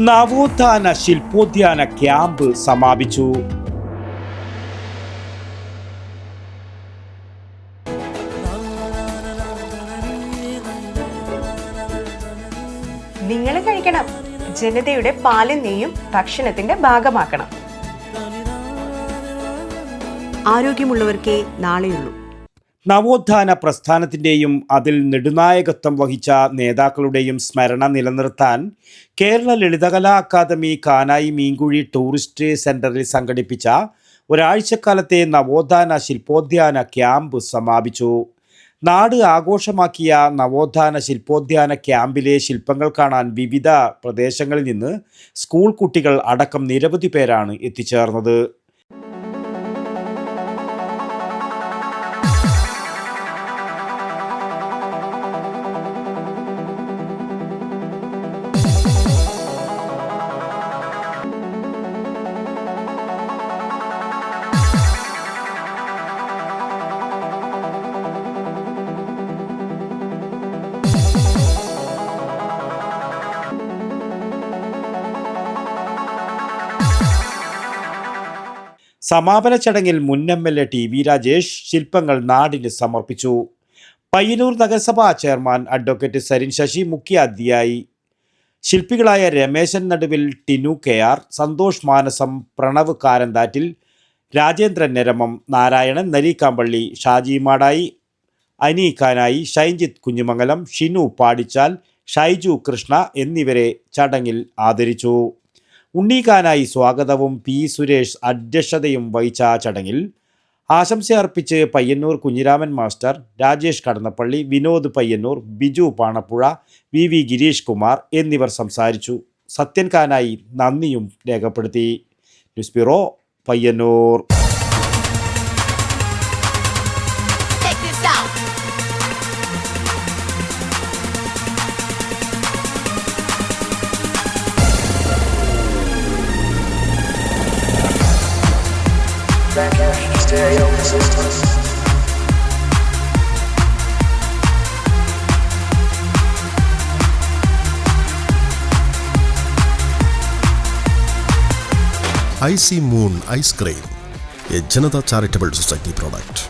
നവോത്ഥാന ശില്പോദ്യാന ക്യാമ്പ് സമാപിച്ചു. നിങ്ങൾ കഴിക്കണം, ജനതയുടെ പാലും നെയ്യും ഭക്ഷണത്തിന്റെ ഭാഗമാക്കണം. ആരോഗ്യമുള്ളവർക്കേ നാളെയുള്ളൂ. നവോത്ഥാന പ്രസ്ഥാനത്തിൻ്റെയും അതിൽ നെടുനായകത്വം വഹിച്ച നേതാക്കളുടെയും സ്മരണ നിലനിർത്താൻ കേരള ലളിതകലാ അക്കാദമി കാനായി മീൻകുഴി ടൂറിസ്റ്റ് സെന്ററിൽ സംഘടിപ്പിച്ച ഒരാഴ്ചക്കാലത്തെ നവോത്ഥാന ശില്പോദ്യാന ക്യാമ്പ് സമാപിച്ചു. നാട് ആഘോഷമാക്കിയ നവോത്ഥാന ശില്പോദ്യാന ക്യാമ്പിലെ ശില്പങ്ങൾ കാണാൻ വിവിധ പ്രദേശങ്ങളിൽ നിന്ന് സ്കൂൾ കുട്ടികൾ അടക്കം നിരവധി പേരാണ് എത്തിച്ചേർന്നത്. സമാപന ചടങ്ങിൽ മുൻ MLA TV രാജേഷ് ശില്പങ്ങൾ നാടിന് സമർപ്പിച്ചു. പയ്യന്നൂർ നഗരസഭാ ചെയർമാൻ അഡ്വക്കേറ്റ് സരിൻ ശശി മുഖ്യാതിഥിയായി. ശില്പികളായ രമേശൻ നടുവിൽ, ടിനു KR, സന്തോഷ് മാനസം, പ്രണവ് കാരന്താറ്റിൽ, രാജേന്ദ്രൻ നെരമം, നാരായണൻ നരീക്കാമ്പള്ളി, ഷാജി മാടായി, അനീഖാനായി, ഷൈൻജിത്ത് കുഞ്ഞുമംഗലം, ഷിനു പാടിച്ചാൽ, ഷൈജു കൃഷ്ണ എന്നിവരെ ചടങ്ങിൽ ആദരിച്ചു. ഉണ്ണീഖാനായി സ്വാഗതവും P. സുരേഷ് അധ്യക്ഷതയും വഹിച്ച ചടങ്ങിൽ ആശംസയർപ്പിച്ച് പയ്യന്നൂർ കുഞ്ഞിരാമൻ മാസ്റ്റർ, രാജേഷ് കടന്നപ്പള്ളി, വിനോദ് പയ്യന്നൂർ, ബിജു പാണപ്പുഴ, VV ഗിരീഷ് കുമാർ എന്നിവർ സംസാരിച്ചു. സത്യൻ ഖാനായി നന്ദിയും രേഖപ്പെടുത്തി. News bureau, Payyanur. Stereo system. IC Moon Ice Cream, a Janata Charitable Society product.